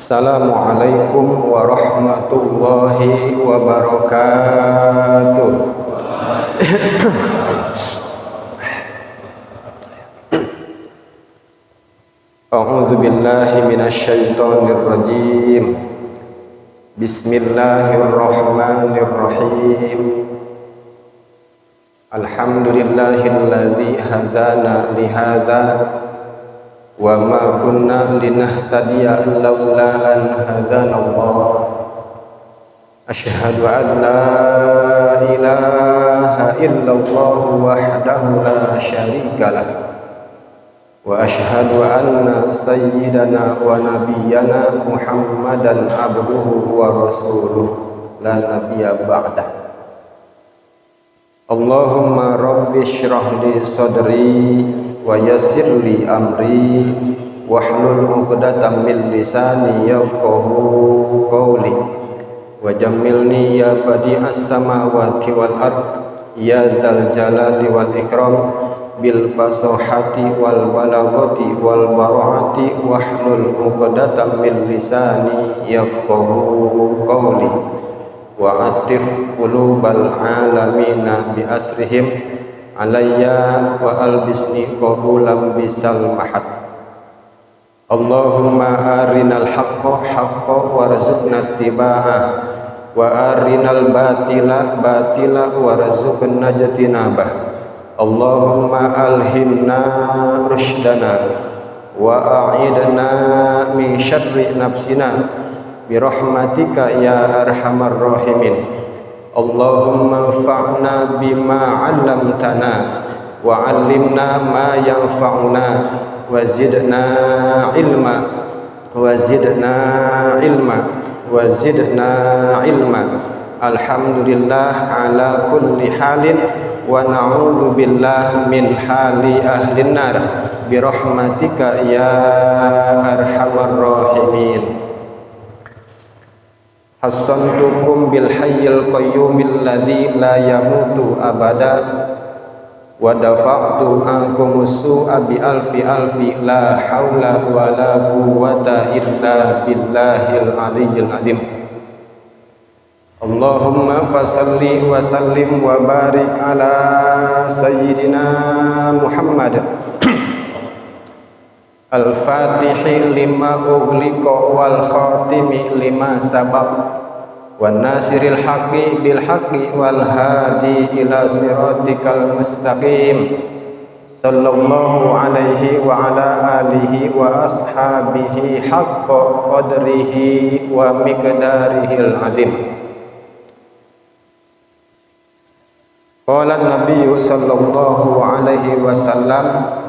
Assalamualaikum warahmatullahi wabarakatuh. A'udzu billahi minasyaitonir rajim. Bismillahirrahmanirrahim. Alhamdulillahilladzi hadana li hadza wa ma kunna linahtadiya laula an hadanallah. Asyhadu an la ilaha illallah wahdahu la syarikalah wa asyhadu anna sayyidana wa nabiyyana Muhammadan abduhu wa rasuluh la nabiyya ba'dah. Allahumma rabbi shrah li sadri wa yassir li amri wahlul 'uqdatam min lisani yafqahu qawli wa jammilni ya badi'as samawati wal ard ya dzal jalali wal ikram bil fasahati wal balaghati wal bara'ati wahlul 'uqdatam min lisani yafqahu qawli wa atif qulubal alamina bi asrihim alayya wa albisni qabulan bisal mahad. Allahumma arinal haqqa haqqa warzuqna ittiba'ah wa arinal batila batila warzuqna ijtinabah. Allahumma alhimna rushdana wa a'idna min syarri nafsina birahmatika ya arhamar rahimin. Allahumma anfa'na bima 'allamtana wa 'allimna ma yanfa'una wa zidna ilma wa zidna ilma wa zidna ilma. Alhamdulillah ala kulli halin wa na'udzu billah min hali ahlin nar birahmatika ya arhamar rahimin. Hassantukum bil hayyil qayyumil ladzi la yamutu abada wa dafa'tu ankum su'a bi alfi la haula wa la quwwata illa billahil aliyyil azim. Allahumma fasalli wa sallim wa barik ala sayyidina Muhammad al-fatihi lima ughliqa wal khatimi lima sabaq wan nasiril haqqi bil haqqi wal hadi ila siratikal mustaqim sallallahu alaihi wa ala alihi wa ashabihi haqqa qadrihi wa miqdarihil azim. Qala an-nabiy sallallahu alaihi wasallam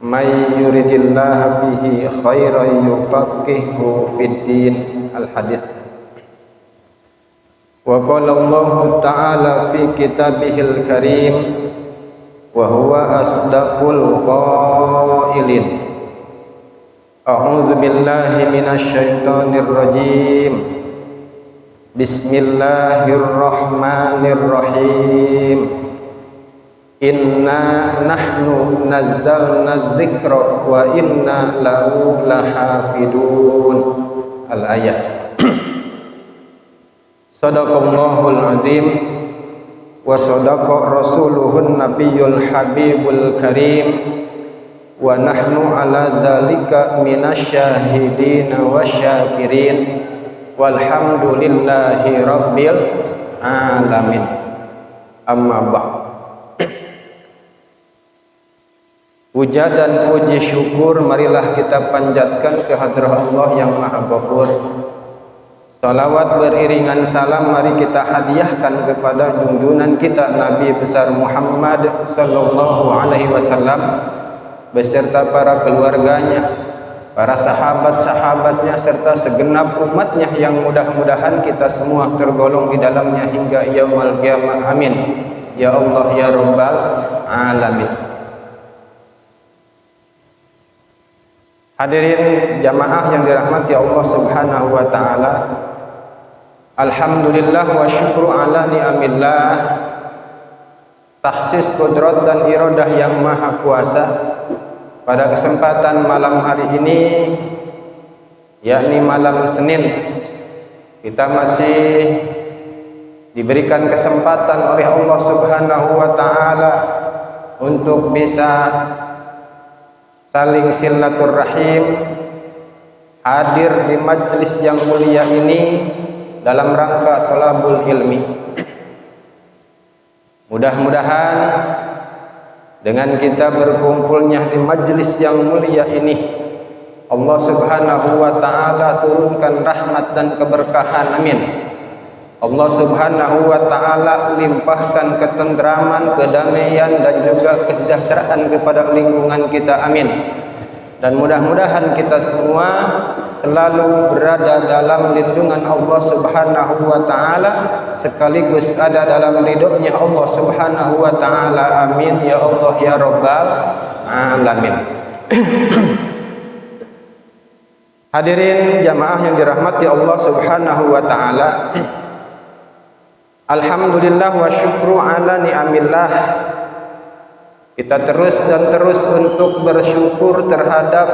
may yuridillahu bihi khairan yufaqihu fid din. Al-hadits. Wa qala Allah ta'ala fi kitabihil karim wa huwa asdaqul qailin. A'udzu billahi minasy syaithanir rajim. Bismillahirrahmanirrahim. Inna nahnu nazzalna dzikra wa inna lahu lahafidun. Al-ayat. Shadaqallahul azim wa shadaqa rasuluhun nabiyyul habibul karim wa nahnu ala dzalika minasyahidin wasyakirin walhamdulillahi rabbil alamin. Amma ba'd. Puja dan puji syukur marilah kita panjatkan ke hadrah Allah yang Maha Ghafur. Salawat beriringan salam mari kita hadiahkan kepada junjungan kita Nabi besar Muhammad sallallahu alaihi wasallam beserta para keluarganya, para sahabat-sahabatnya serta segenap umatnya yang mudah-mudahan kita semua tergolong di dalamnya hingga yaumul qiyamah. Amin. Ya Allah ya Rabbal alamin. Hadirin jamaah yang dirahmati Allah Subhanahu wa taala. Alhamdulillah wa syukru ala ni'amillah. Tahsis kudrat dan iradah yang maha kuasa. Pada kesempatan malam hari ini yakni malam Senin. Kita masih diberikan kesempatan oleh Allah Subhanahu wa taala untuk bisa saling silaturahim, hadir di majlis yang mulia ini dalam rangka thalabul ilmi. Mudah-mudahan dengan kita berkumpulnya di majlis yang mulia ini, Allah Subhanahu wa taala turunkan rahmat dan keberkahan, amin. Allah Subhanahu wa taala limpahkan ketentraman, kedamaian dan juga kesejahteraan kepada lingkungan kita, amin. Dan mudah-mudahan kita semua selalu berada dalam lindungan Allah Subhanahu wa taala sekaligus ada dalam ridhonya Allah Subhanahu wa taala, amin ya Allah ya rabbal alamin. Hadirin jamaah yang dirahmati Allah Subhanahu wa taala, alhamdulillah wa syukru ala ni'amillah. Kita terus dan terus untuk bersyukur terhadap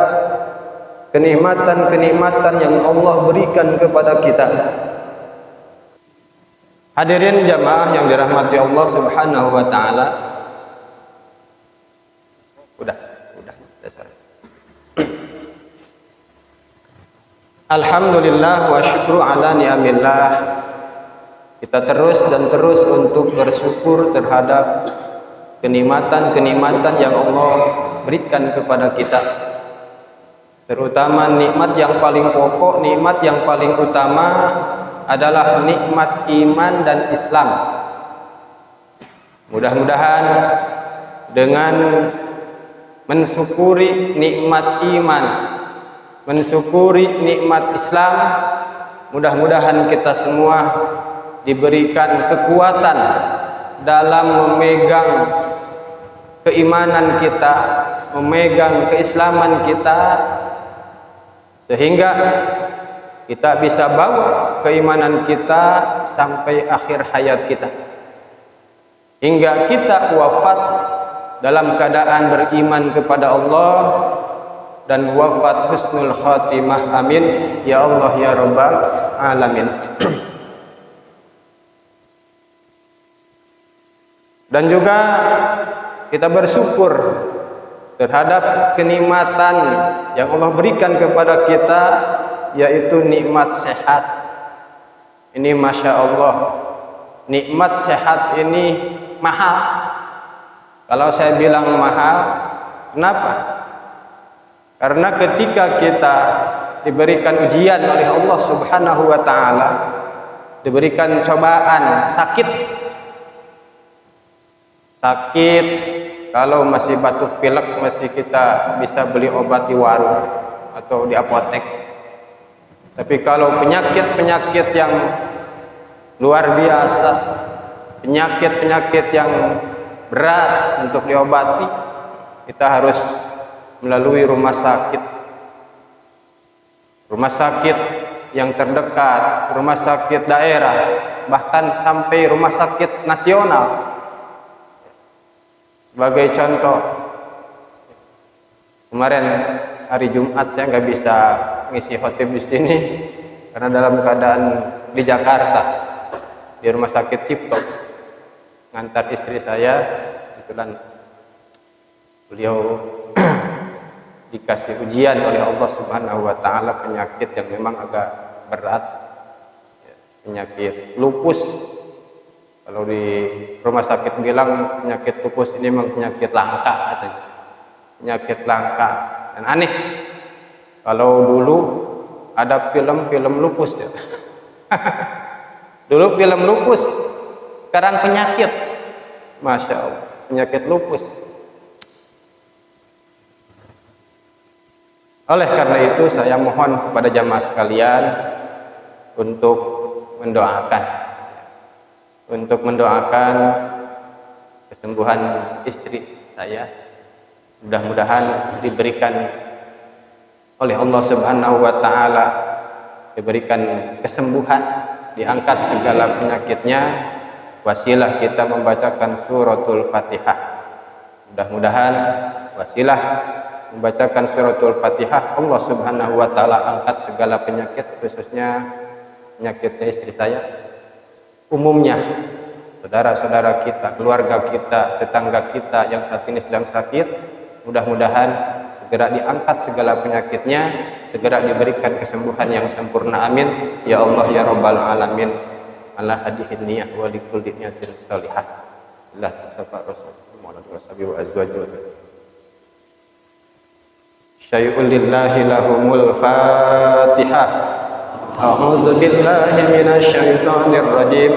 kenikmatan-kenikmatan yang Allah berikan kepada kita. Hadirin jamaah yang dirahmati Allah Subhanahu wa taala. Udah. Alhamdulillah wa syukru ala ni'amillah. Kita terus dan terus untuk bersyukur terhadap kenikmatan-kenikmatan yang Allah berikan kepada kita. Terutama nikmat yang paling pokok, nikmat yang paling utama adalah nikmat iman dan Islam. Mudah-mudahan dengan mensyukuri nikmat iman, mensyukuri nikmat Islam, mudah-mudahan kita semua diberikan kekuatan dalam memegang keimanan kita, memegang keislaman kita, sehingga kita bisa bawa keimanan kita sampai akhir hayat kita, hingga kita wafat dalam keadaan beriman kepada Allah dan wafat husnul khatimah, amin ya Allah ya rabbal alamin. Dan juga kita bersyukur terhadap kenikmatan yang Allah berikan kepada kita, yaitu nikmat sehat. Ini masya Allah, nikmat sehat ini mahal. Kalau saya bilang mahal, kenapa? Karena ketika kita diberikan ujian oleh Allah Subhanahu wa taala, diberikan cobaan, sakit, kalau masih batuk pilek masih kita bisa beli obat di warung atau di apotek. Tapi kalau penyakit-penyakit yang luar biasa, penyakit-penyakit yang berat untuk diobati, kita harus melalui rumah sakit yang terdekat, rumah sakit daerah, bahkan sampai rumah sakit nasional. Sebagai contoh, kemarin hari Jumat saya nggak bisa ngisi khotib di sini karena dalam keadaan di Jakarta di rumah sakit Cipto ngantar istri saya. Kebetulan beliau dikasih ujian oleh Allah Subhanahu wa taala penyakit yang memang agak berat, penyakit lupus. Kalau di rumah sakit bilang penyakit lupus ini memang penyakit langka katanya. Penyakit langka. Dan aneh, kalau dulu ada film-film lupus ya. Dulu film lupus, sekarang penyakit. Masya Allah, penyakit lupus. Oleh karena itu saya mohon kepada jamaah sekalian untuk mendoakan kesembuhan istri saya. Mudah-mudahan diberikan oleh Allah Subhanahu wa taala, diberikan kesembuhan, diangkat segala penyakitnya, wasilah kita membacakan suratul Fatihah. Mudah-mudahan wasilah membacakan suratul Fatihah, Allah Subhanahu wa taala angkat segala penyakit, khususnya penyakitnya istri saya. Umumnya saudara-saudara kita, keluarga kita, tetangga kita yang saat ini sedang sakit, mudah-mudahan segera diangkat segala penyakitnya, segera diberikan kesembuhan yang sempurna, amin ya Allah ya rabbal alamin. Ala hadihin niyah wa likulli niyatin salihah. Allah tasabba rasul Muhammad wa azwajuhu. Syai'ul lillahi lahumul Fatihah. A'udzu billahi minasy syaithanir rajim.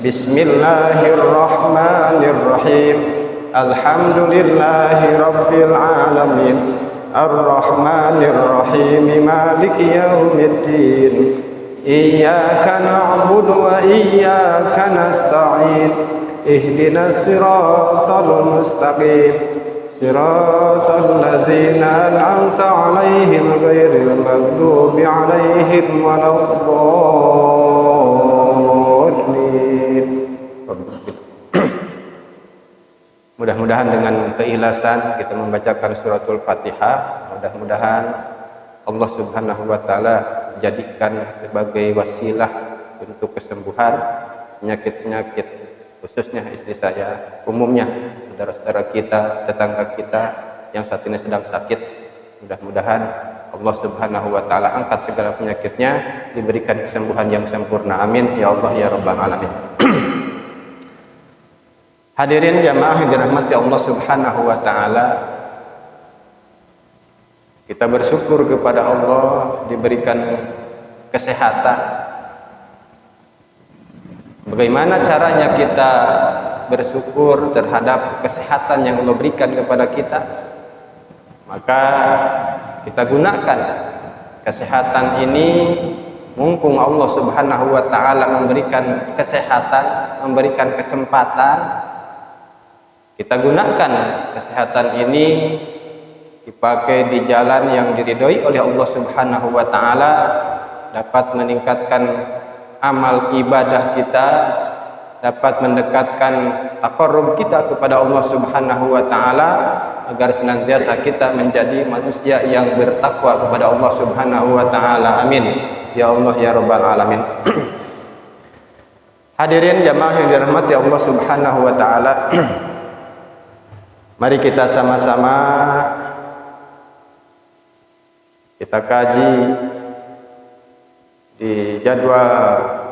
Bismillahirrahmanirrahim. Alhamdulillahi rabbil alamin. Ar-Rahmanir Rahim. Maliki yaumiddin. Iyyaka na'budu wa iyyaka nasta'in. Ihdinas siratal mustaqim. Siratal ladzina an'amta 'alaihim ghairil maghdubi 'alaihim waladdallin. Mudah-mudahan dengan keikhlasan kita membacakan suratul Fatihah, mudah-mudahan Allah Subhanahu wa taala jadikan sebagai wasilah untuk kesembuhan penyakit-penyakit, khususnya istri saya, umumnya saudara-saudara kita, tetangga kita yang saat ini sedang sakit. Mudah-mudahan Allah Subhanahu wa taala angkat segala penyakitnya, diberikan kesembuhan yang sempurna, amin ya Allah ya rabbal alamin. Hadirin jamaah yang dirahmati Allah Subhanahu wa taala, kita bersyukur kepada Allah diberikan kesehatan. Bagaimana caranya kita bersyukur terhadap kesehatan yang Allah berikan kepada kita? Maka kita gunakan kesehatan ini, mumpung Allah Subhanahu wa taala memberikan kesehatan, memberikan kesempatan, kita gunakan kesehatan ini dipakai di jalan yang diridhoi oleh Allah Subhanahu wa taala, dapat meningkatkan amal ibadah kita, dapat mendekatkan taqarrub kita kepada Allah Subhanahu wa taala, agar senantiasa kita menjadi manusia yang bertakwa kepada Allah Subhanahu wa taala, amin ya Allah ya rabbal alamin. Hadirin jamaah yang dirahmati Allah Subhanahu wa taala, mari kita sama-sama kita kaji di jadwal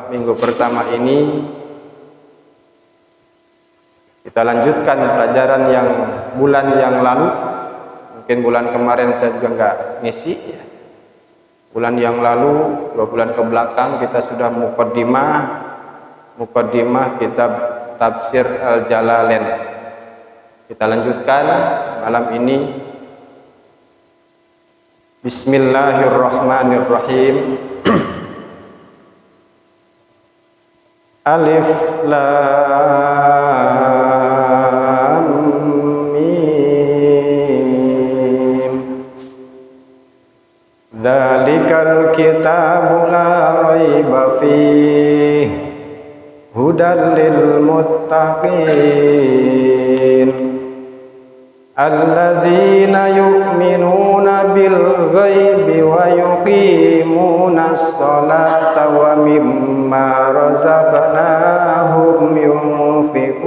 minggu pertama ini. Kita lanjutkan pelajaran yang bulan yang lalu. Mungkin bulan kemarin saya juga nggak ngisi ya. Bulan yang lalu, 2 bulan ke belakang kita sudah muqaddimah kitab Tafsir Al-Jalalain. Kita lanjutkan malam ini. Bismillahirrahmanirrahim. Alif Lam Mim. Dzalikal kitabu la raiba fihi hudan lil muttaqin. Allazina yu'minuna bil ghaibi wa yuqimunas salata wa mimma razaqnahum yunfiqun.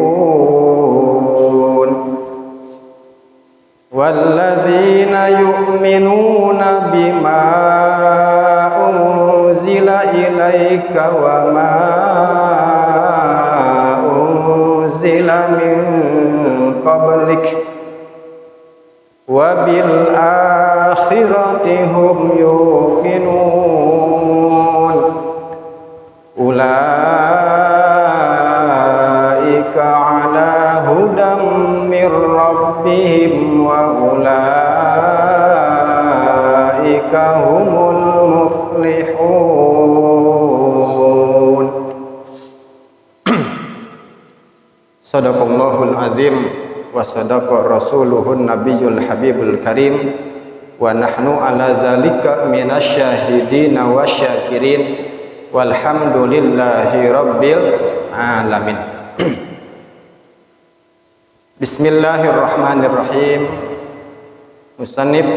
Wallazina yu'minuna bima unzila ilaika wa ma unzila min qablik wa bil akhirati hum yuqinun. Ulaika ala hudam mir rabbihim wa ulaika humul muflihun. Sadaqallahul azim wa sadaqa rasuluhun nabiyul habibul karim, wa nahnu ala dzalika minasyahidin wa syakirin, walhamdulillahi rabbil alamin. Bismillahirrahmanirrahim. Musannif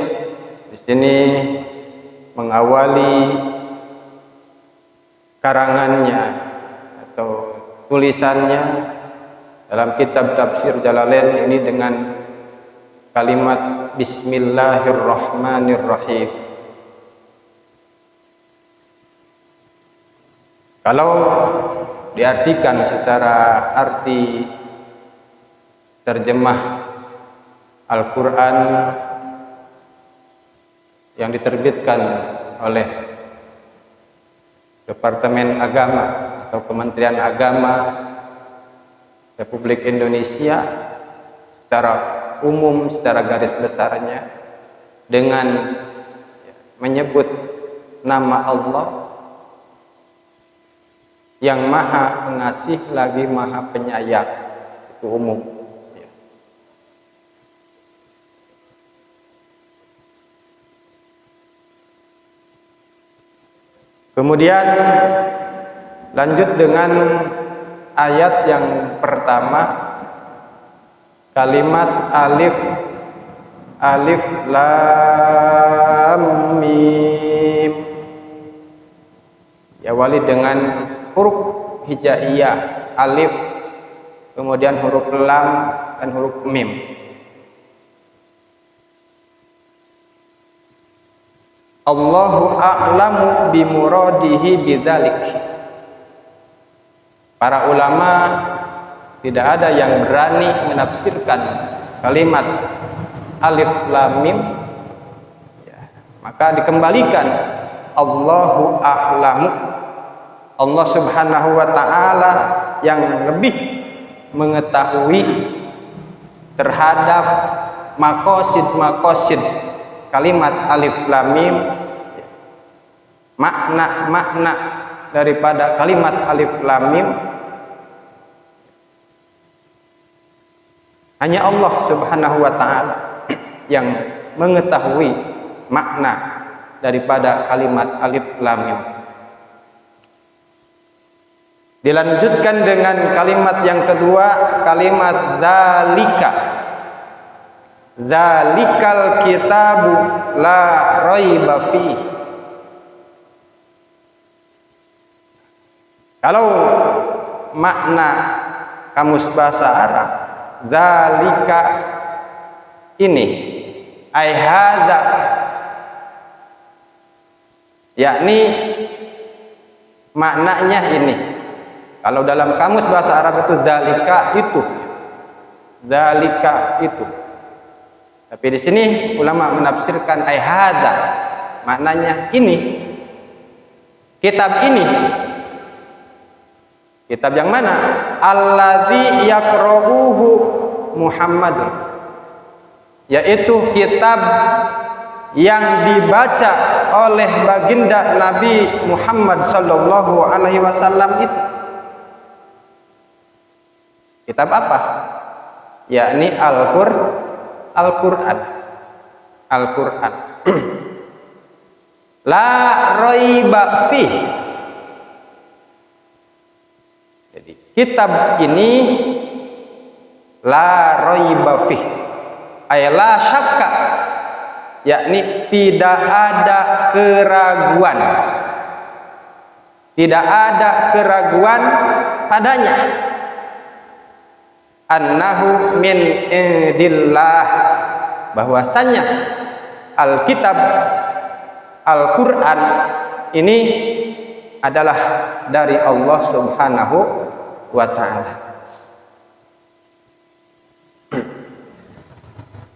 di sini mengawali karangannya atau tulisannya dalam kitab Tafsir Jalalain ini dengan kalimat Bismillahirrahmanirrahim. Kalau diartikan secara arti terjemah Al-Quran yang diterbitkan oleh Departemen Agama atau Kementerian Agama Republik Indonesia secara umum, secara garis besarnya, dengan menyebut nama Allah yang Maha Pengasih lagi Maha Penyayang, itu umum. Kemudian lanjut dengan ayat yang pertama, kalimat alif lam mim, diawali dengan huruf hijaiyah alif, kemudian huruf lam dan huruf mim. Allahu a'lamu bimuradihi bidzalik. Para ulama tidak ada yang berani menafsirkan kalimat alif lam mim, maka dikembalikan Allahu a'lamu, Allah Subhanahu wa ta'ala yang lebih mengetahui terhadap makosid kalimat alif lam mim, makna daripada kalimat alif lam mim hanya Allah Subhanahu wa ta'ala yang mengetahui makna daripada kalimat alif lam mim. Dilanjutkan dengan kalimat yang kedua, kalimat zalika. Zalikal kitabu la raiba fihi. Kalau makna kamus bahasa Arab, zalika ini, ai hadza, yakni maknanya ini. Kalau dalam kamus bahasa Arab itu zalika itu, zalika itu. Tapi di sini ulama menafsirkan ai hadza, maknanya ini, kitab ini. Kitab yang mana? Alladzi yaqra'uhu Muhammad, yaitu kitab yang dibaca oleh baginda Nabi Muhammad sallallahu alaihi wasallam itu. Kitab apa? Yakni Al-Qur'an. Al-Qur'an. La raiba fih. Jadi kitab ini la raiba fih, ay la syakka, yakni tidak ada keraguan. Tidak ada keraguan padanya. Annahu min indillah, bahwasanya Alkitab Al-Quran ini adalah dari Allah Subhanahu wa ta'ala.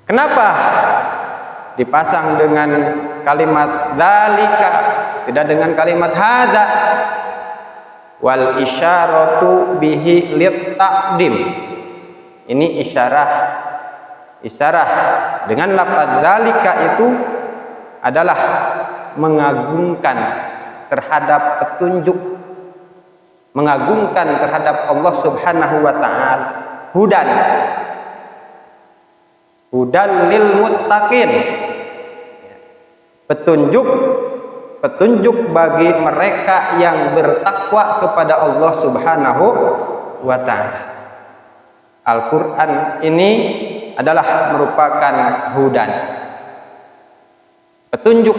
Kenapa dipasang dengan kalimat dzalika, tidak dengan kalimat hadza? Wal isyaratu bihi lit taqdim. Ini isyarah dengan lafaz dzalika itu adalah mengagungkan terhadap petunjuk, mengagungkan terhadap Allah Subhanahu wa ta'ala. Hudan lil muttaqin, petunjuk bagi mereka yang bertakwa kepada Allah Subhanahu wa ta'ala. Al-Quran ini adalah merupakan hudan, petunjuk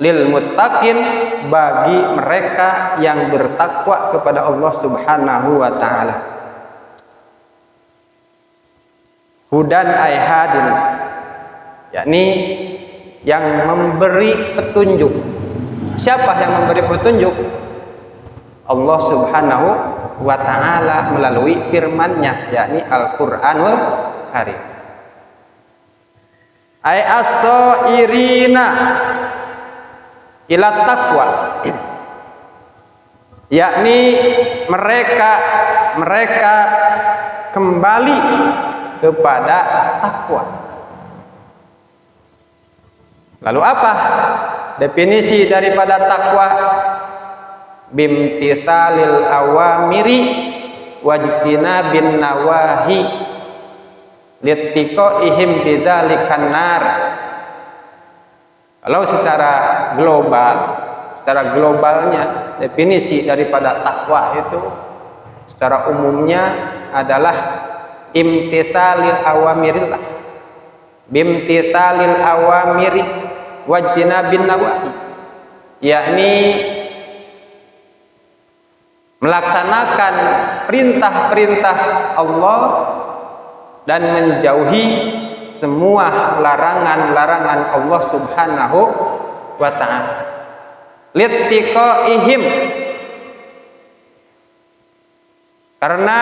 lil muttaqin, bagi mereka yang bertakwa kepada Allah Subhanahu wa taala. Hudan ay hadin, yakni yang memberi petunjuk. Siapa yang memberi petunjuk? Allah Subhanahu wa taala melalui firman-Nya, yakni Al-Qur'anul Karim. Ay as-sairina ila taqwa, yakni mereka kembali kepada takwa. Lalu apa definisi daripada takwa? Bimtithalil awamiri wajtinabin nawahi littiqaihim bidzalikan nar. Kalau secara globalnya definisi daripada takwa itu secara umumnya adalah imtithalil awamirillah, bimtithalil awamiri wajtinabin nawahi, yakni melaksanakan perintah-perintah Allah dan menjauhi semua larangan-larangan Allah Subhanahu wa ta'ala. Littiqaihim, karena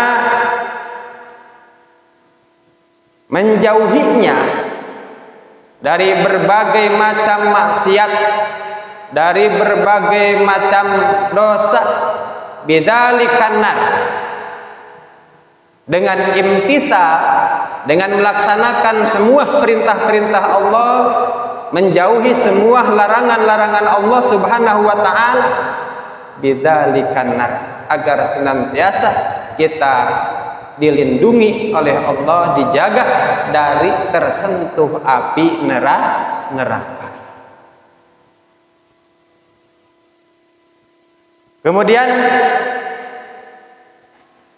menjauhinya dari berbagai macam maksiat, dari berbagai macam dosa, bidzalikan nar, dengan imtithal, dengan melaksanakan semua perintah-perintah Allah, menjauhi semua larangan-larangan Allah Subhanahu wa taala, bidzalikan nar, agar senantiasa kita dilindungi oleh Allah, dijaga dari tersentuh api neraka. Kemudian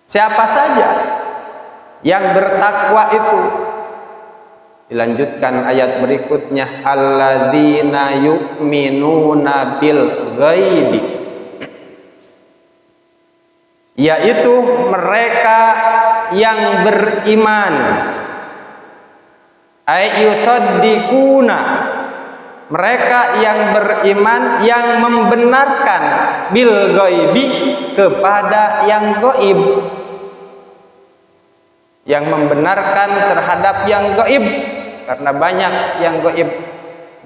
siapa saja yang bertakwa itu? Dilanjutkan ayat berikutnya, alladzina yu'minuna bil ghaibi, yaitu mereka yang beriman, ay yusaddiquna, mereka yang beriman, yang membenarkan bil ghaibi, kepada yang gaib, yang membenarkan terhadap yang gaib, karena banyak yang gaib.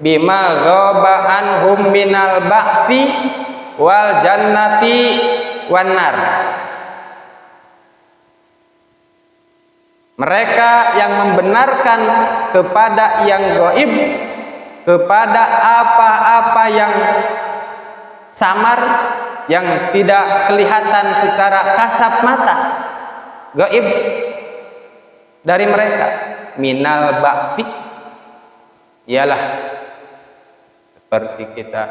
Bima ghaba anhum minal ba'thi wal jannati wan nar, mereka yang membenarkan kepada yang gaib, kepada apa-apa yang samar, yang tidak kelihatan secara kasat mata, gaib dari mereka. Minal ba'thi, ialah seperti kita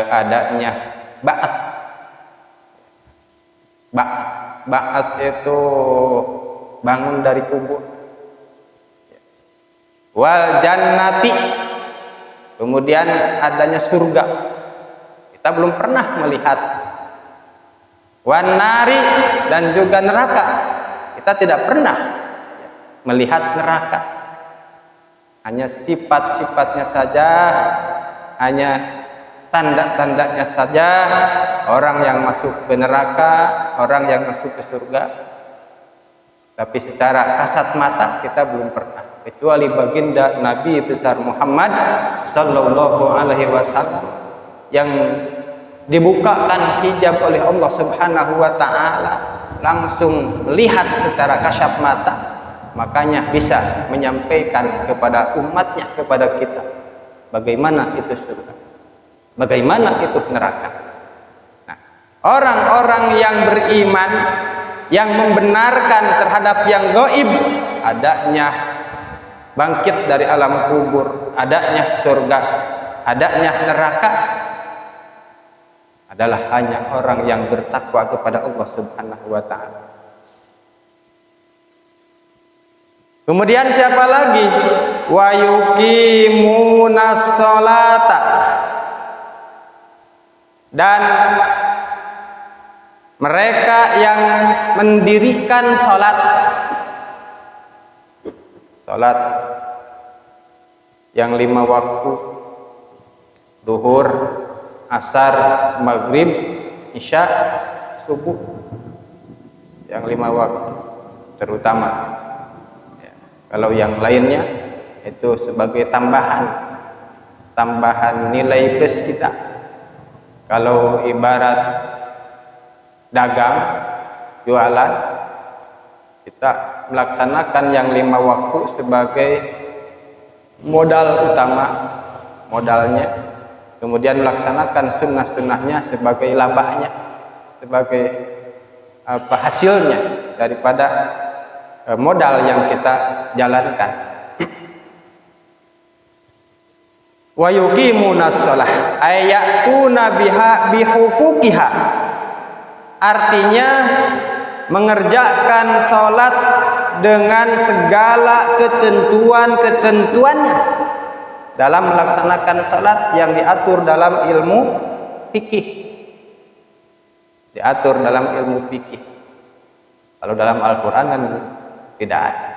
adanya ba'as itu bangun dari kubur. Wal jannati, kemudian adanya surga, kita belum pernah melihat. Wan nari, dan juga neraka, kita tidak pernah melihat neraka. Hanya sifat-sifatnya saja, hanya tanda-tandanya saja, orang yang masuk ke neraka, orang yang masuk ke surga. Tapi secara kasat mata kita belum pernah, kecuali baginda Nabi besar Muhammad sallallahu alaihi wasallam yang dibukakan hijab oleh Allah Subhanahu wa taala, langsung melihat secara kasat mata, makanya bisa menyampaikan kepada umatnya, kepada kita, bagaimana itu surga, bagaimana itu neraka. Nah, orang-orang yang beriman, yang membenarkan terhadap yang gaib, adanya bangkit dari alam kubur, adanya surga, adanya neraka, adalah hanya orang yang bertakwa kepada Allah Subhanahu wa ta'ala. Kemudian siapa lagi wa yuqimunas sholata, dan mereka yang mendirikan sholat yang 5 waktu, duhur, asar, maghrib, isya, subuh, yang 5 waktu terutama ya. Kalau yang lainnya itu sebagai tambahan nilai plus kita. Kalau ibarat dagang, jualan, kita melaksanakan yang 5 waktu sebagai modal utama, modalnya, kemudian melaksanakan sunnah-sunnahnya sebagai labahnya, sebagai hasilnya daripada modal yang kita jalankan. Wa yuqimunas shalah ayatuna biha bihuquqiha, artinya mengerjakan salat dengan segala ketentuan-ketentuannya dalam melaksanakan salat yang diatur dalam ilmu fikih. Diatur dalam ilmu fikih. Kalau dalam Al-Quran kan tidak ada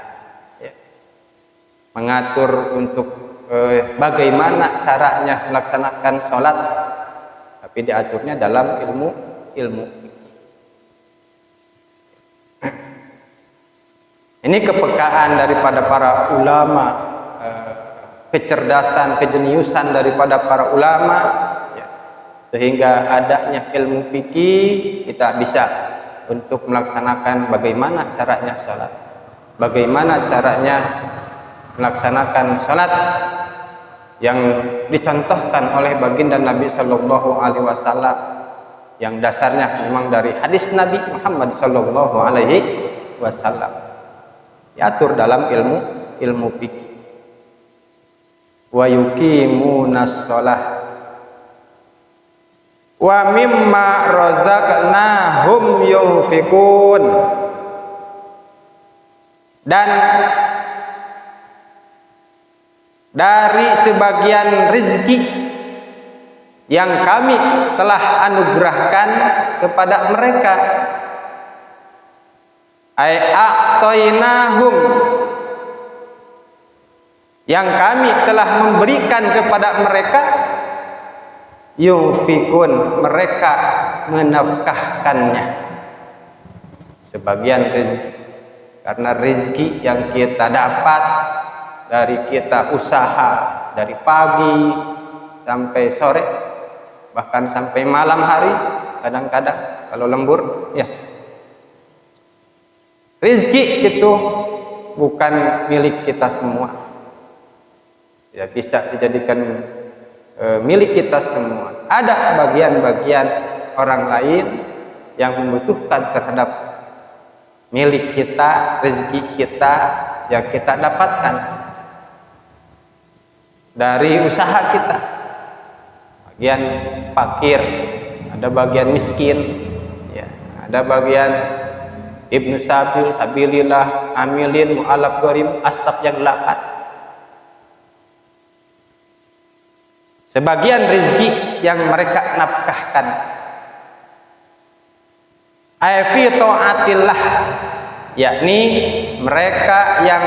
ya. Mengatur untuk bagaimana caranya melaksanakan sholat, tapi diaturnya dalam ilmu fikih. Ini kepekaan daripada para ulama, kecerdasan, kejeniusan daripada para ulama ya. Sehingga adanya ilmu fikih kita bisa untuk melaksanakan bagaimana caranya sholat, bagaimana caranya melaksanakan sholat yang dicontohkan oleh baginda Nabi Shallallahu Alaihi Wasallam, yang dasarnya memang dari hadis Nabi Muhammad Shallallahu Alaihi Wasallam, diatur dalam ilmu fikih. Wa yuqimunas shalah wa mimma razaqnahum yunfikun, dan dari sebagian rezeki yang kami telah anugerahkan kepada mereka, ay a'tainahum, yang kami telah memberikan kepada mereka, yunfikun, mereka menafkahkannya. Sebagian rezeki, karena rezeki yang kita dapat dari kita usaha dari pagi sampai sore, bahkan sampai malam hari, kadang-kadang kalau lembur ya. Rezeki itu bukan milik kita semua ya, bisa dijadikan milik kita semua. Ada bagian-bagian orang lain yang membutuhkan terhadap milik kita, rezeki kita yang kita dapatkan dari usaha kita. Bagian fakir, ada bagian miskin ya, ada bagian ibnu sabil, sabilillah, amilin, mu'alaf, gharib, astaf yang 8. Sebagian rezeki yang mereka nafkahkan fi taatillah, yakni mereka yang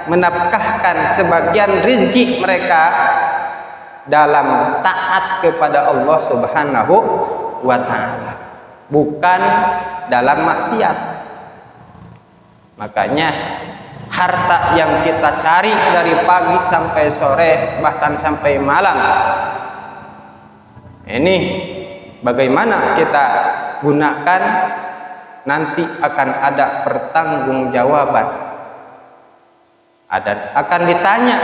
menafkahkan sebagian rezeki mereka dalam taat kepada Allah Subhanahu wa ta'ala, bukan dalam maksiat. Makanya harta yang kita cari dari pagi sampai sore, bahkan sampai malam, ini bagaimana kita gunakan, nanti akan ada pertanggungjawaban. Akan ditanya,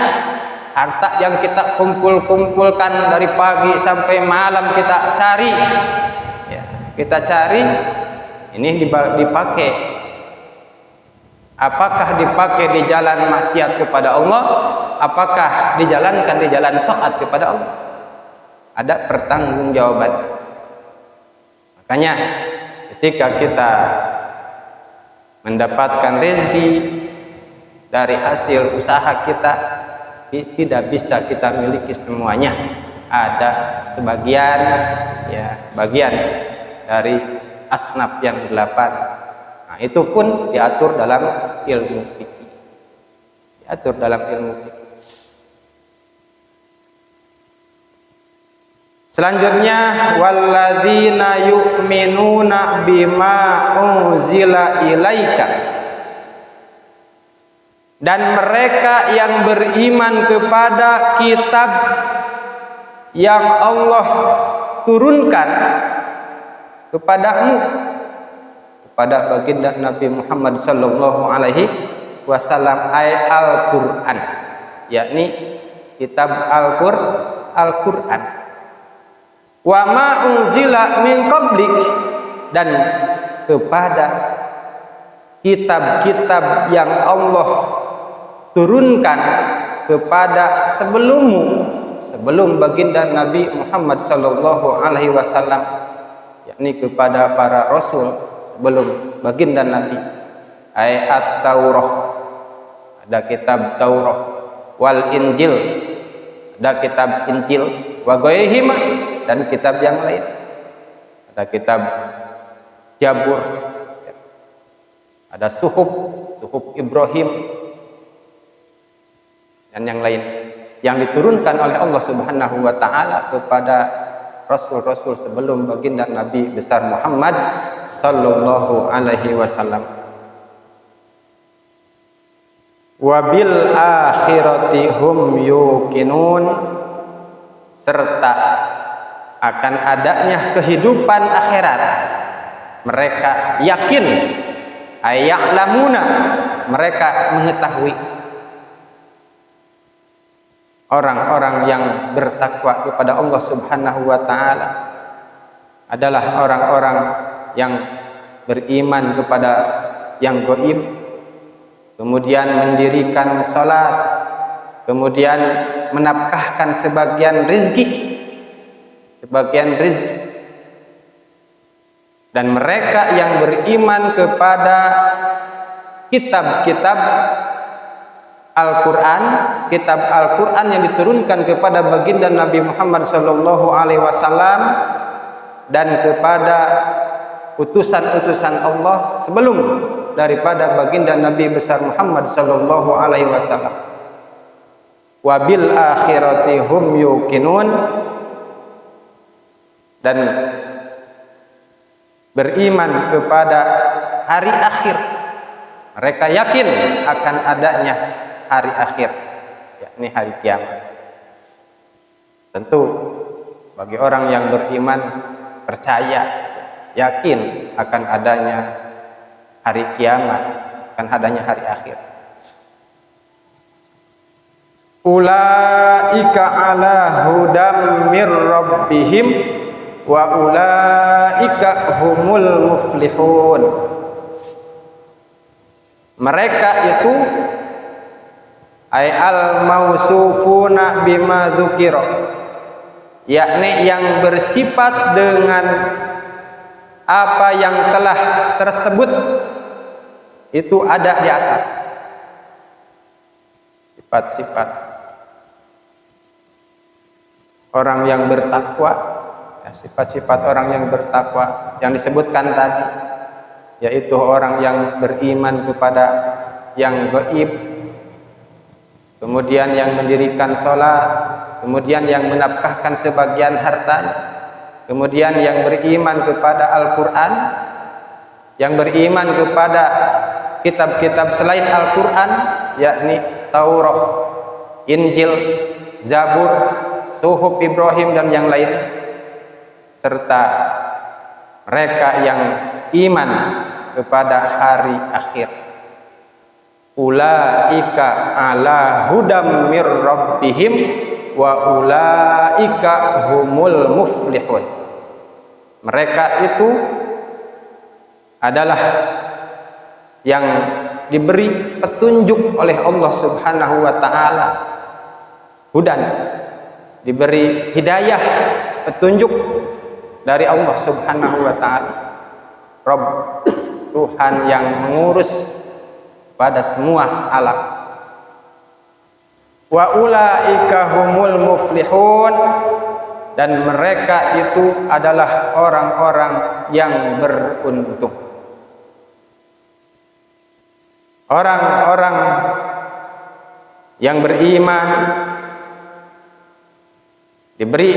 harta yang kita kumpulkan dari pagi sampai malam kita cari ya, kita cari, ini dipakai, apakah dipakai di jalan maksiat kepada Allah, apakah dijalankan di jalan taat kepada Allah? Ada pertanggungjawaban. Makanya ketika kita mendapatkan rezeki dari hasil usaha kita, tidak bisa kita miliki semuanya. Ada sebagian, ya, bagian dari asnaf yang 8. Nah, itu pun diatur dalam ilmu fikih. Diatur dalam ilmu fikih. Selanjutnya, walladzina yu'minuna bima unzila ilaika, dan mereka yang beriman kepada kitab yang Allah turunkan kepadamu, kepada baginda Nabi Muhammad sallallahu alaihi wasallam, Al-Qur'an, yakni kitab Al-Qur'an. Wa ma unzila min qablik, dan kepada kitab-kitab yang Allah turunkan kepada sebelummu, sebelum baginda Nabi Muhammad sallallahu alaihi wasallam, yakni kepada para rasul sebelum baginda Nabi. At-Taurah, ada kitab Taurah, wal Injil, ada kitab Injil, wa ghairihima, dan kitab yang lain, ada kitab Jabur, ada Suhuf Ibrahim, dan yang lain yang diturunkan oleh Allah Subhanahu wa taala kepada rasul-rasul sebelum baginda Nabi besar Muhammad sallallahu alaihi wasallam. Wa bil akhirati hum yuqinun, serta akan adanya kehidupan akhirat mereka yakin. Aya'lamuna, mereka mengetahui. Orang-orang yang bertakwa kepada Allah Subhanahu wa taala adalah orang-orang yang beriman kepada yang gaib, kemudian mendirikan salat, kemudian menafkahkan sebagian rezeki, dan mereka yang beriman kepada kitab-kitab Al-Quran, kitab Al-Quran yang diturunkan kepada baginda Nabi Muhammad sallallahu alaihi wasallam dan kepada utusan-utusan Allah sebelum daripada baginda Nabi besar Muhammad sallallahu alaihi wasallam. Wabil akhirati hum yuqinun, dan beriman kepada hari akhir, mereka yakin akan adanya hari akhir, yakni hari kiamat. Tentu bagi orang yang beriman, percaya, yakin akan adanya hari kiamat, akan adanya hari akhir. Ulaika ala hudam mir rabbihim wa ulaika humul muflihun. Mereka itu ay al mausufuna bima dzukira, yakni yang bersifat dengan apa yang telah tersebut itu ada di atas. Sifat-sifat orang yang bertakwa, sifat-sifat orang yang bertakwa yang disebutkan tadi, yaitu orang yang beriman kepada yang gaib, kemudian yang mendirikan sholat, kemudian yang menafkahkan sebagian hartanya, kemudian yang beriman kepada Al-Quran, yang beriman kepada kitab-kitab selain Al-Quran, yakni Taurah, Injil, Zabur, Suhuf Ibrahim, dan yang lain, serta mereka yang iman kepada hari akhir. Ulaika ala hudam mir rabbihim wa ulaika humul muflihun. Mereka itu adalah yang diberi petunjuk oleh Allah Subhanahu wa taala, hudan, diberi hidayah, petunjuk dari Allah Subhanahu wa taala, Rabb, Tuhan yang mengurus pada semua alam. wa ulaika humul muflihun, dan mereka itu adalah orang-orang yang beruntung. Orang-orang yang beriman diberi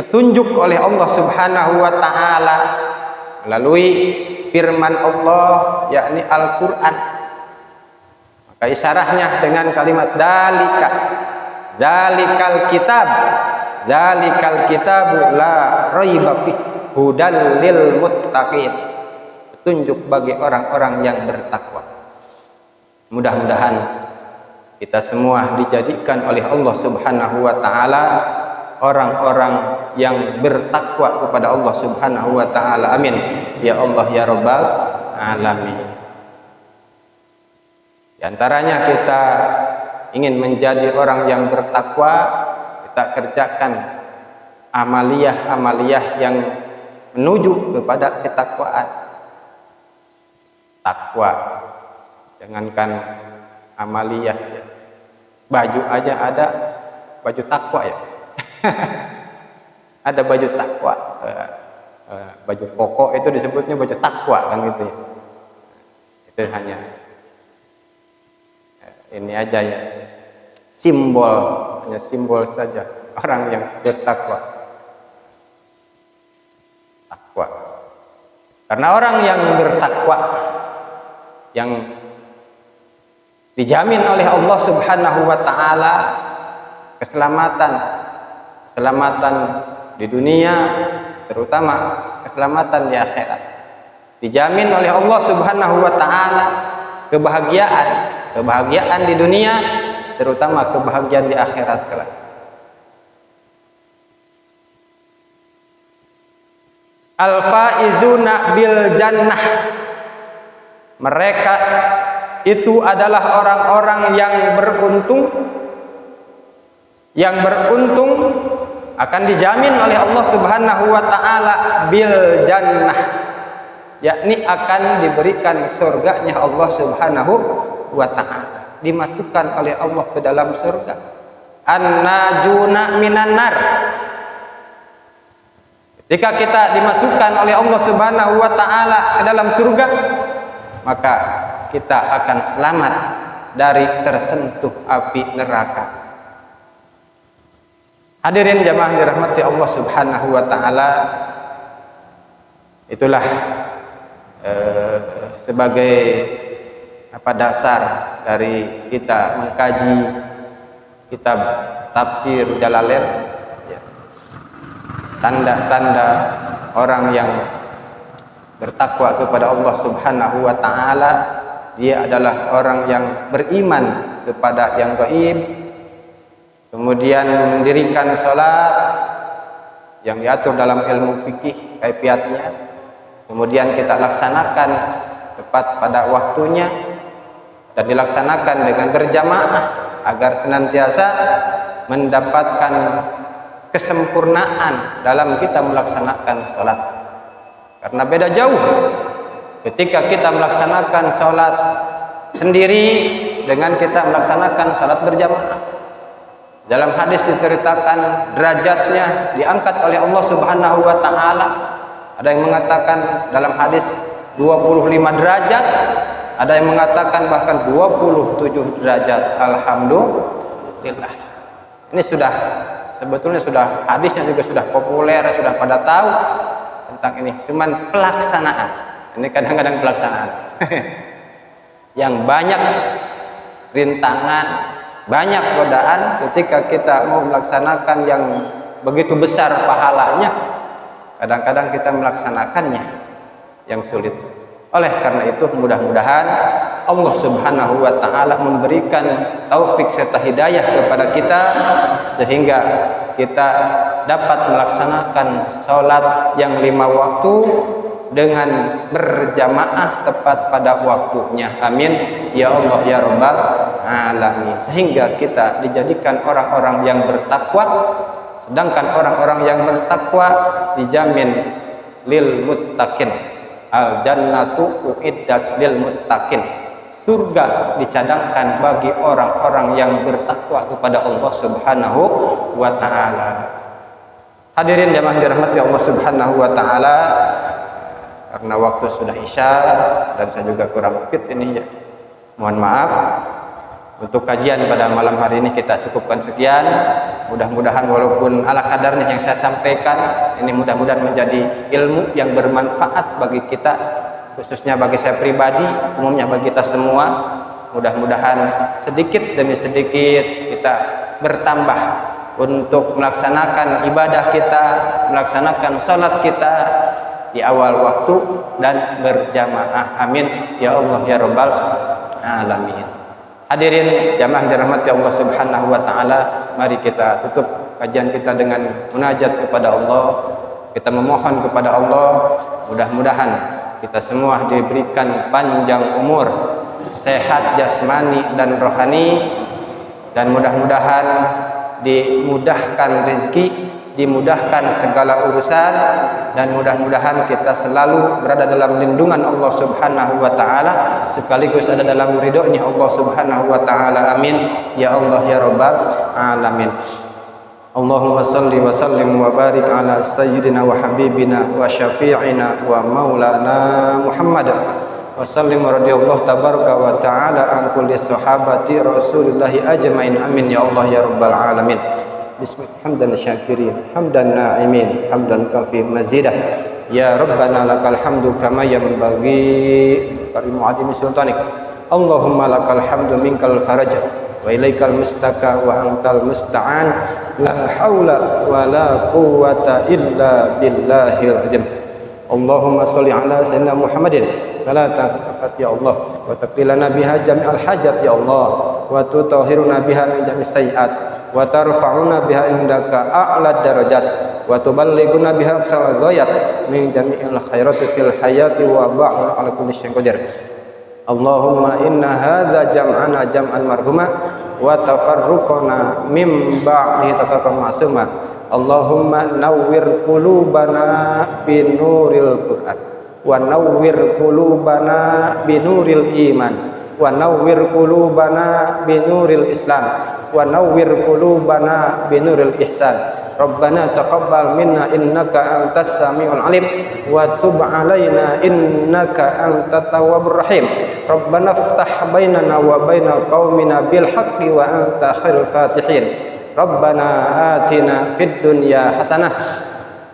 petunjuk oleh Allah Subhanahu wa taala melalui firman Allah, yakni Al-Qur'an. Maka isyarahnya dengan kalimat dalika, dalikal kitab, dalikal kitabu la raiba fi hudal lil muttaqin, petunjuk bagi orang-orang yang bertakwa. Mudah-mudahan kita semua dijadikan oleh Allah Subhanahu wa taala orang-orang yang bertakwa kepada Allah Subhanahu wa taala. Amin ya Allah ya rabbal alamin. Di antaranya kita ingin menjadi orang yang bertakwa, kita kerjakan amaliyah-amaliyah yang menuju kepada ketakwaan. Takwa, jangankan amaliyah ya. Baju aja ada baju takwa ya. Ada baju takwa, baju koko itu disebutnya baju takwa kan gitu ya. Itu hanya ini aja ya, simbol, hanya simbol saja orang yang bertakwa. Takwa, karena orang yang bertakwa yang dijamin oleh Allah Subhanahu wa taala keselamatan di dunia, terutama keselamatan di akhirat. Dijamin oleh Allah Subhanahu wa taala kebahagiaan di dunia, terutama kebahagiaan di akhirat kelak. Al-faizuna bil jannah, mereka itu adalah orang-orang yang beruntung akan dijamin oleh Allah Subhanahu wa taala bil jannah, yakni akan diberikan surganya Allah Subhanahu wa taala, dimasukkan oleh Allah ke dalam surga. An-najuna minan nar, ketika kita dimasukkan oleh Allah Subhanahu wa taala ke dalam surga, maka kita akan selamat dari tersentuh api neraka. Hadirin jamaah dirahmati Allah Subhanahu wa taala, itulah sebagai dasar dari kita mengkaji kitab tafsir Jalalain ya. Tanda-tanda orang yang bertakwa kepada Allah Subhanahu wa taala, dia adalah orang yang beriman kepada yang gaib, kemudian mendirikan sholat yang diatur dalam ilmu fikih kaifiatnya, kemudian kita laksanakan tepat pada waktunya dan dilaksanakan dengan berjamaah agar senantiasa mendapatkan kesempurnaan dalam kita melaksanakan sholat. Karena beda jauh ketika kita melaksanakan sholat sendiri dengan kita melaksanakan sholat berjamaah. Dalam hadis diceritakan derajatnya diangkat oleh Allah Subhanahu wa taala. Ada yang mengatakan dalam hadis 25 derajat, ada yang mengatakan bahkan 27 derajat. Alhamdulillah. Ini sebetulnya hadisnya juga sudah populer, sudah pada tahu tentang ini. Cuman pelaksanaan, ini kadang-kadang pelaksanaan yang banyak rintangan, banyak godaan ketika kita mau melaksanakan yang begitu besar pahalanya. Kadang-kadang kita melaksanakannya yang sulit. Oleh karena itu mudah-mudahan Allah Subhanahu wa taala memberikan taufik serta hidayah kepada kita sehingga kita dapat melaksanakan sholat yang 5 waktu dengan berjamaah tepat pada waktunya. Amin ya Allah ya rabbal alamin. Sehingga kita dijadikan orang-orang yang bertakwa, sedangkan orang-orang yang bertakwa dijamin lil muttaqin. Al jannatu uiddat lil muttaqin. surga dicadangkan bagi orang-orang yang bertakwa kepada Allah Subhanahu wa taala. Hadirin jamaah dirahmati Allah Subhanahu wa taala, karena waktu sudah Isya dan saya juga kurang fit ini ya. Mohon maaf. Untuk kajian pada malam hari ini kita cukupkan sekian. Mudah-mudahan walaupun ala kadarnya yang saya sampaikan, ini mudah-mudahan menjadi ilmu yang bermanfaat bagi kita, khususnya bagi saya pribadi, umumnya bagi kita semua. Mudah-mudahan sedikit demi sedikit kita bertambah untuk melaksanakan ibadah kita, melaksanakan salat kita di awal waktu dan berjamaah. Amin ya Allah ya rabbal alamin. Hadirin jamaah dirahmati Allah Subhanahu wa taala, mari kita tutup kajian kita dengan munajat kepada Allah. Kita memohon kepada Allah, mudah-mudahan kita semua diberikan panjang umur, sehat jasmani dan rohani, dan mudah-mudahan dimudahkan rezeki, dimudahkan segala urusan, dan mudah-mudahan kita selalu berada dalam lindungan Allah Subhanahu wa taala, sekaligus ada dalam ridhonya Allah Subhanahu wa taala. Amin ya Allah ya rabbal alamin. Allahumma salli wa sallim wa barik ala sayyidina wa habibina wa syafi'ina wa maulana Muhammad wa sallim radhiyallahu tabaraka wa ta'ala an kulli sahabati rasulillahi ajmain. Amin ya Allah ya rabbal alamin. Bismillahirrahmanirrahim. Hamdan syakirin, hamdan na'imin, hamdan kafi mazidah. Ya Rabbana lakal hamdu kama yanbaghi karimu adimi sultanik. Allahumma lakal hamdu minkal faraj wa ilaikal mustaka wa antal musta'an. La haula wa la quwwata illa billahil azim. Allahumma sholli ala sayyidina Muhammadin salatan kafat ya Allah, wa taqilana biha jami'al hajat ya Allah, wa tutahhiruna biha min jami'is sayyi'at, wa tarfa'una biha indaka a'la darajat, wa tuballighuna biha aqsal ghayat min jami'il khairati fil hayati wa ba'da ala kulli syai'in qadir. Allahumma inna hadza jam'ana jam'an marhuma wa tafarruqana min ba'di tafarruqan ma'suma. Allahumma nawwir qulubana binuril Qur'an wa nawwir qulubana binuril iman wa nawwir qulubana binuril Islam wa nawwir qulubana binuril ihsan. Rabbana taqabbal minna innaka antas samiul alim wa tub alaina innaka antat tawwabur rahim. Rabbana iftah bainana wa bainal qaumina bil haqqi wa anta khairul fatihin. Rabbana atina fid dunya hasanah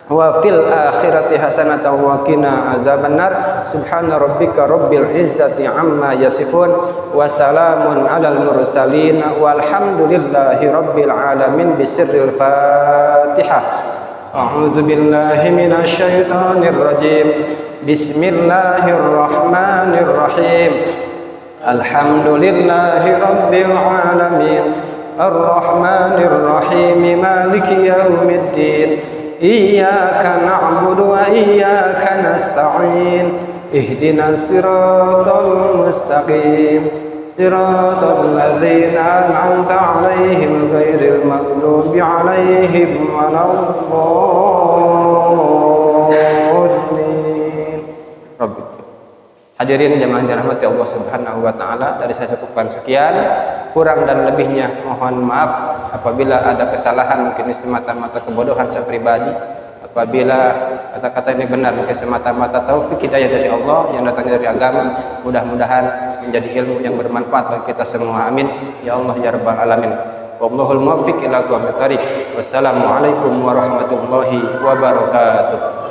wa fil akhirati hasanatan wa qina azabannar. Subhana rabbika rabbil izzati amma yasifun wa salamun alal mursalin walhamdulillahi rabbil alamin. Bisirril Fatihah. A'udzu billahi minasy syaithanir rajim. Bismillahirrahmanirrahim. Alhamdulillahi rabbil alamin. Ar-Rahmanir Rahim. Maliki yaumiddin. Iyyaka na'budu wa iyyaka nasta'in. Ihdinas siratal mustaqim. Siratal ladzina an'amta 'alaihim ghairil maghdubi 'alaihim waladdallin. Rabbi. Hadirin jamaah dirahmati Allah Subhanahu wa taala, dari saya cukupkan sekian, kurang dan lebihnya mohon maaf. Apabila ada kesalahan mungkin semata-mata kebodohan saya pribadi, apabila kata-kata ini benar mungkin semata-mata taufik hidayah dari Allah yang datang dari agama. Mudah-mudahan menjadi ilmu yang bermanfaat bagi kita semua. Amin ya Allah ya rabbal alamin. Wallahul muwaffiq ila aqwamit thariq. Wassalamualaikum warahmatullahi wabarakatuh.